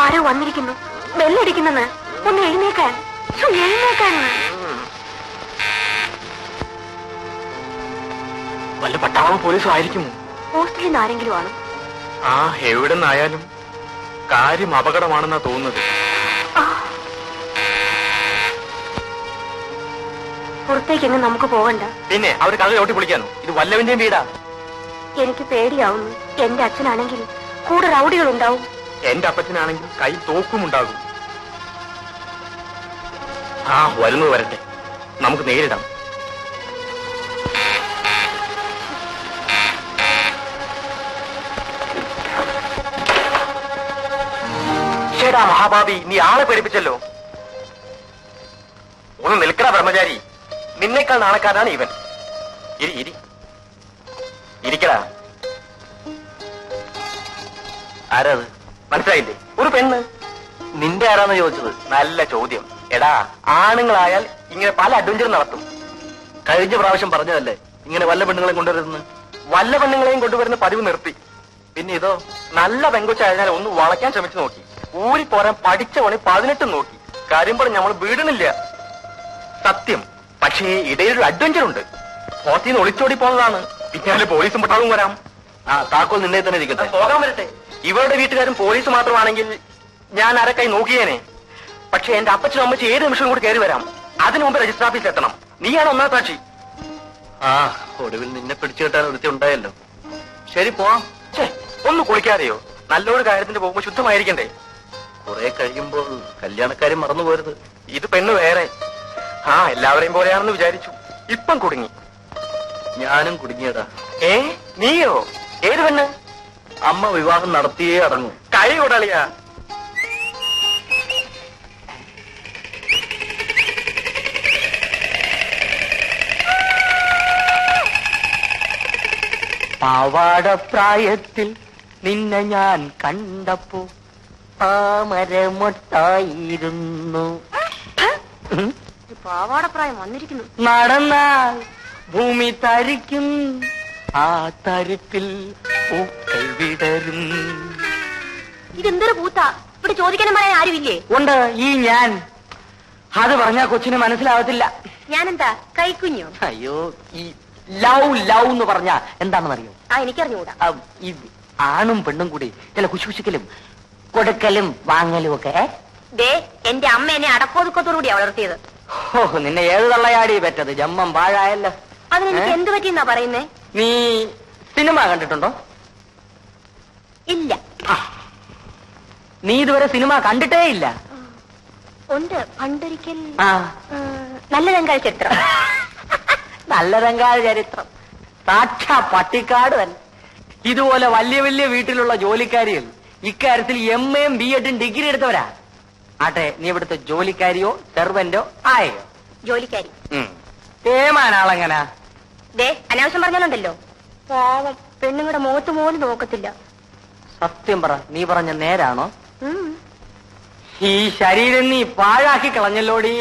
ആരോ വന്നിരിക്കുന്നു. ബെല്ലടിക്കുന്നെന്ന്. ഒന്ന് എഴുന്നേക്കാൻ, എഴുന്നേക്കാൻ. വല്ല പട്ടാളം പോലീസും ആയിരിക്കുമോ? ഹോസ്റ്റലിൽ നിന്ന് ആരെങ്കിലും ആണ്. ആ, എവിടെ നിന്നായാലും കാര്യം അപകടമാണെന്നാ തോന്നുന്നത്. പുറത്തേക്കെങ്ങും നമുക്ക് പോകണ്ട. പിന്നെ അവര് കഥ ചോട്ടി പൊളിക്കാനോ? ഇത് വല്ലവന്റെയും വീടാ. എനിക്ക് പേടിയാവുന്നു. എന്റെ അച്ഛനാണെങ്കിൽ കൂടെ റൗഡികൾ ഉണ്ടാവും. എന്റെ അപ്പച്ചനാണെങ്കിൽ കൈ തോക്കുമുണ്ടാകും. ആ, വരുന്നത് വരട്ടെ, നമുക്ക് നേരിടാം. ചേടാ മഹാഭാവി, നീ ആളെ പേടിപ്പിച്ചല്ലോ. ഒന്ന് നിൽക്കണ ബ്രഹ്മചാരി, നിന്നേക്കാൾ നാണക്കാരനാണ് ഇവൻ. ഇരിക്കടാ. ആരാത്? മനസ്സിലായില്ലേ? ഒരു പെണ്ണ്. നിന്റെ ആരാന്ന് ചോദിച്ചത്? നല്ല ചോദ്യം. എടാ, ആണുങ്ങളായാൽ ഇങ്ങനെ പല അഡ്വഞ്ചറും നടത്തും. കഴിഞ്ഞ പ്രാവശ്യം പറഞ്ഞതല്ലേ ഇങ്ങനെ വല്ല പെണ്ണുങ്ങളെയും കൊണ്ടുവരുന്നു. വല്ല പെണ്ണുങ്ങളെയും കൊണ്ടുവരുന്ന പതിവ് നിർത്തി. പിന്നെ ഇതോ, നല്ല പെങ്കൊച്ചായതിനാൽ ഒന്ന് വളയ്ക്കാൻ ശ്രമിച്ചു നോക്കി. ഊരിപ്പോരാൻ പഠിച്ച പണി 18 നോക്കി. കാര്യം പറഞ്ഞ് നമ്മൾ വീടുന്നില്ല. സത്യം. പക്ഷേ ഇടയിലൊരു അഡ്വഞ്ചർ ഉണ്ട്. ഹോസ്റ്റലിൽ നിന്ന് ഒളിച്ചോടി പോകുന്നതാണ്. പിന്നെ പോലീസും പട്ടാളവും വരാം. ആ, താക്കോൽ നിന്നെ തന്നെ ഇരിക്കട്ടെ. പോകാൻ വരട്ടെ. ഇവരുടെ വീട്ടുകാരും പോലീസ് മാത്രമാണെങ്കിൽ ഞാൻ അരക്കായി നോക്കിയേനെ. പക്ഷെ എന്റെ അപ്പച്ചനും അമ്മച്ചും ഏത് നിമിഷവും കൂടി കയറി വരാം. അതിനു മുമ്പ് രജിസ്റ്റർ ഓഫീസിൽ എത്തണം. നീയാണ് ഒന്നാം സാക്ഷി. ആ, ഒടുവിൽ നിന്നെ പിടിച്ചു കെട്ടാൻ ഒരുത്തി ഉണ്ടായല്ലോ. ശരി, പോവാം. ഒന്ന് കുളിക്കാതെയോ? നല്ലൊരു കാര്യത്തിന് പോകുമ്പോ ശുദ്ധമായിരിക്കണ്ടേ? കുറെ കഴിയുമ്പോൾ കല്യാണക്കാരും മറന്നു പോരുത്. ഇത് പെണ്ണ് വേറെ. ആ, എല്ലാവരെയും പോലെയാണെന്ന് വിചാരിച്ചു. ഇപ്പം കുടുങ്ങി. ഞാനും കുടുങ്ങിയടാ. നീയോ? ഏത് പെണ്ണ്? അമ്മ വിവാഹം നടത്തിയേ അടങ്ങും. കൈ കൊടളിയാ. പാവാടപ്രായത്തിൽ നിന്നെ ഞാൻ കണ്ടപ്പോ താമരമൊട്ടായിരുന്നു. പാവാടപ്രായം വന്നിരിക്കുന്നു. നടന്നാൽ ഭൂമി തരിക്കും, ആ തരിപ്പിൽ പൂക്കൾ വിടരും. ഇതെന്തൊരു പൂത്താ? ഇവിടെ ചോദിക്കാനും പറയാൻ ആരുമില്ലേ? ഉണ്ട്, ഈ ഞാൻ. അത് പറഞ്ഞാ കൊച്ചിന് മനസ്സിലാവത്തില്ല. ഞാനെന്താ കൈക്കുഞ്ഞോ? അയ്യോ, ഈ ലവ് ലവ് എന്ന് പറഞ്ഞാ എന്താണെന്നറിയോ? ആ, എനിക്കറിഞ്ഞൂടാ. ഈ ആണും പെണ്ണും കൂടി ചില കുശുകുശിക്കലും കൊടുക്കലും വാങ്ങലും ഒക്കെ. ദേ, എന്റെ അമ്മ എന്നെ അടക്കോതുക്കത്തോടുകൂടിയാ വളർത്തിയത്. ഓ, നിന്നെ ഏത് തള്ളയാടി പറ്റത്? ജമ്മം പാഴായല്ലോ. അതിനെനിക്ക് എന്ത് പറ്റിയെന്നാ പറയുന്നേ? നീ സിനിമ കണ്ടിട്ടുണ്ടോ? ഇല്ല. നീ ഇതുവരെ സിനിമ കണ്ടിട്ടേ ഇല്ല? ഉണ്ട്, പണ്ടൊരിക്കൽ. നല്ല രംഗാൾ ചരിത്രം. നല്ല രംഗാൾ ചരിത്രം സാക്ഷാ പട്ടിക്കാട് തന്നെ. ഇതുപോലെ വലിയ വലിയ വീട്ടിലുള്ള ജോലിക്കാരികൾ ഇക്കാര്യത്തിൽ MA-യും B.Ed-ഉം ഡിഗ്രി എടുത്തവരാ. ആട്ടെ, നീ ഇവിടുത്തെ ജോലിക്കാരിയോ സെർവന്റോ ആയോ? ജോലിക്കാരി. ഏമാനാളെങ്ങനാ? ദേ, അനാവശ്യം പറഞ്ഞാലുണ്ടല്ലോ. പാവം, പെണ്ണുങ്ങളുടെ മുഖത്ത് പോലും നോക്കത്തില്ല. സത്യം പറ, നീ പറഞ്ഞ നേരാണോ? ഈ ശരീരം നീ പാഴാക്കി കളഞ്ഞല്ലോടി.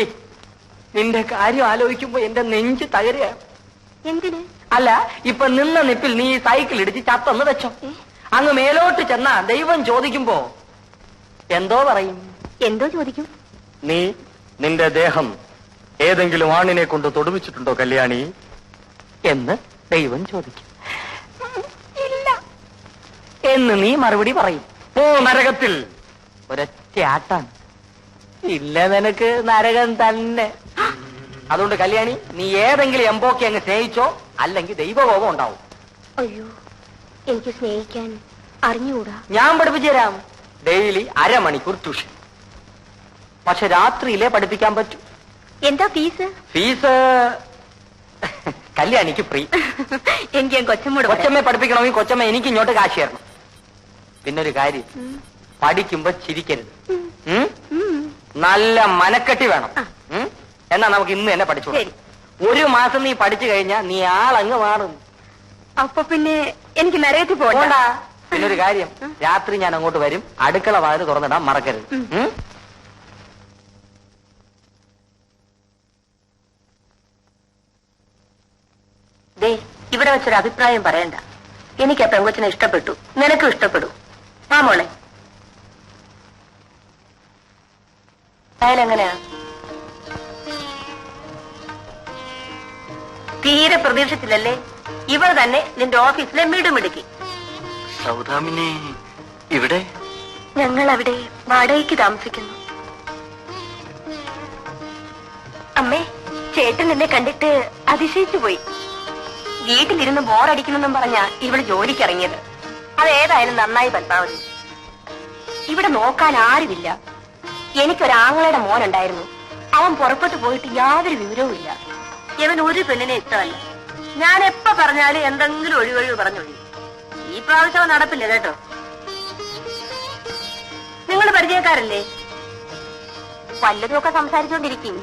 നിന്റെ കാര്യം ആലോചിക്കുമ്പോ എന്റെ നെഞ്ച് തകരുക. എന്തിന്? അല്ല, ഇപ്പൊ നിന്ന നിപ്പിൽ നീ സൈക്കിൾ ഇടിച്ച് ചത്തൊന്ന് വെച്ചോ. അങ്ങ് മേലോട്ട് ചെന്നാ ദൈവം ചോദിക്കുമ്പോ എന്തോ പറയും? എന്തോ ചോദിക്കും? നീ നിന്റെ ദേഹം ഏതെങ്കിലും ആണിനെ കൊണ്ട് തൊടുവിച്ചിട്ടുണ്ടോ കല്യാണി എന്ന് ദൈവം ചോദിക്കും. ഇല്ല എന്ന് നീ മറുപടി പറയും. ഓ, നരകത്തിൽ ഒരൊറ്റ ആട്ടാണ്. ഇല്ല, നിനക്ക് നരകം തന്നെ. അതുകൊണ്ട് കല്യാണി, നീ ഏതെങ്കിലും എംബോക്കെ അങ്ങ് സ്നേഹിച്ചോ, അല്ലെങ്കിൽ ദൈവകോപം ഉണ്ടാവും. അയ്യോ, എനിക്ക് സ്നേഹിക്കാൻ അറിഞ്ഞുകൂടാ. ഞാൻ പഠിപ്പിച്ചു തരാം. ഡെയിലി അരമണിക്കൂർ ട്യൂഷൻ. പക്ഷെ രാത്രിയിലേ പഠിപ്പിക്കാൻ പറ്റൂ. എന്താ ഫീസ്? Fees കല്യാണിക്ക് free. എനിക്ക് കൊച്ചമ്മയെ പഠിപ്പിക്കണമെങ്കിൽ കൊച്ചമ്മ എനിക്ക് ഇങ്ങോട്ട് കാശ് തരണം. പിന്നൊരു കാര്യം, പഠിക്കുമ്പോ ചിരിക്കരുത്. നല്ല മനക്കെട്ടി വേണം. എന്നാ നമുക്ക് ഇന്ന് തന്നെ പഠിച്ചു. ഒരു മാസം നീ പഠിച്ചു കഴിഞ്ഞാ നീ ആളങ്ങ് മാറും. അപ്പൊ പിന്നെ എനിക്ക് നരകത്തിൽ പോകണ്ട. പിന്നൊരു കാര്യം, രാത്രി ഞാൻ അങ്ങോട്ട് വരും. അടുക്കള വാതിൽ തുറന്നിടാൻ മറക്കരുത്. ദേ, ഇവിടെ വെച്ചൊരു അഭിപ്രായം പറയണ്ട. എനിക്ക് ആ പെങ്കൊച്ചിനെ ഇഷ്ടപ്പെട്ടു, നിനക്കും ഇഷ്ടപ്പെടും. ആ മോളെ, അയാളെങ്ങനെയാ? തീരെ പ്രതീക്ഷിച്ചില്ലല്ലേ? ഇവർ തന്നെ നിന്റെ ഓഫീസിലെ മിടുമിടുക്കി. സൗദാമിനി ഇവിടെ? ഞങ്ങൾ അവിടെ വാടകയ്ക്ക് താമസിക്കുന്നു. അമ്മേ, ചേട്ടൻ എന്നെ കണ്ടിട്ട് അതിശയിച്ചു പോയി. വീട്ടിലിരുന്ന് ബോറടിക്കുന്നെന്നും പറഞ്ഞാ ഇവള് ജോലിക്കിറങ്ങിയത്. അതേതായാലും നന്നായി പത്മാവതി. ഇവിടെ നോക്കാൻ ആരുമില്ല. എനിക്കൊരാങ്ങളയുടെ മോനുണ്ടായിരുന്നു. അവൻ പുറപ്പെട്ടു പോയിട്ട് യാതൊരു വിവരവും ഇല്ല. ഇവൻ ഒരു പെണ്ണിനെ ഇഷ്ടമല്ല. ഞാൻ എപ്പോ പറഞ്ഞാലും എന്തെങ്കിലും ഒഴിവൊഴിവ് പറഞ്ഞൊഴി. ഈ പ്രാവശ്യം നടപ്പില്ല കേട്ടോ. നിങ്ങൾ പരിചയക്കാരല്ലേ? വല്ലതുമൊക്കെ സംസാരിച്ചുകൊണ്ടിരിക്കും.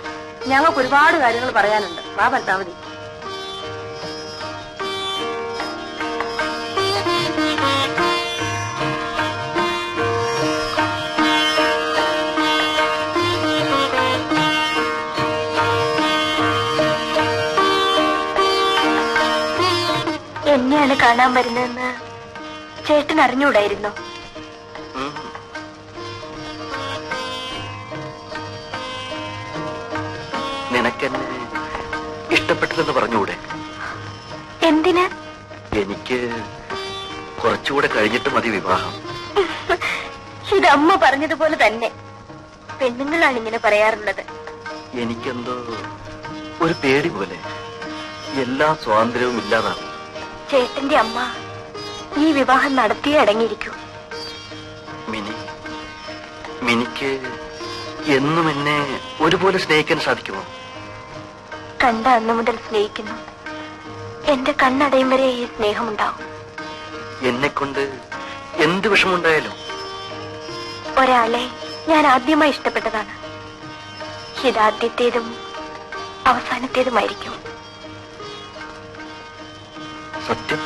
ഞങ്ങൾക്ക് ഒരുപാട് കാര്യങ്ങൾ പറയാനുണ്ട്. വാ പത്മാവതി. എന്നെയാണ് കാണാൻ വരുന്നതെന്ന് ചേട്ടൻ അറിഞ്ഞൂടായിരുന്നു. നിനക്കെന്നെ ഇഷ്ടപ്പെട്ടില്ലെന്ന് പറഞ്ഞുകൂടെ? എന്തിന്? എനിക്ക് കുറച്ചുകൂടെ കഴിഞ്ഞിട്ട് മതി വിവാഹം. ഇതമ്മ പറഞ്ഞതുപോലെ തന്നെ. പെണ്ണുങ്ങളാണ് ഇങ്ങനെ പറയാറുള്ളത്. എനിക്കെന്തോ ഒരു പേടി പോലെ. എല്ലാ സ്വാതന്ത്ര്യവും ഇല്ലാതാവും. ചേട്ടന്റെ അമ്മ ഈ വിവാഹം നടത്തിയേ അടങ്ങിയിരിക്കൂ. മിനിക്ക് എന്നും എന്നെ ഒരുപോലെ സ്നേഹിക്കാൻ സാധിക്കുമോ? കണ്ട അന്നു മുതൽ സ്നേഹിക്കുന്നു. എന്റെ കണ്ണടയും വരെ ഈ സ്നേഹമുണ്ടാവും. എന്നെ കൊണ്ട് എന്ത് വിഷമുണ്ടായാലും. ഒരാളെ ഞാൻ ആദ്യമായി ഇഷ്ടപ്പെട്ടതാണ്. ഇതാദ്യത്തേതും അവസാനത്തേതുമായിരിക്കും. സത്യം.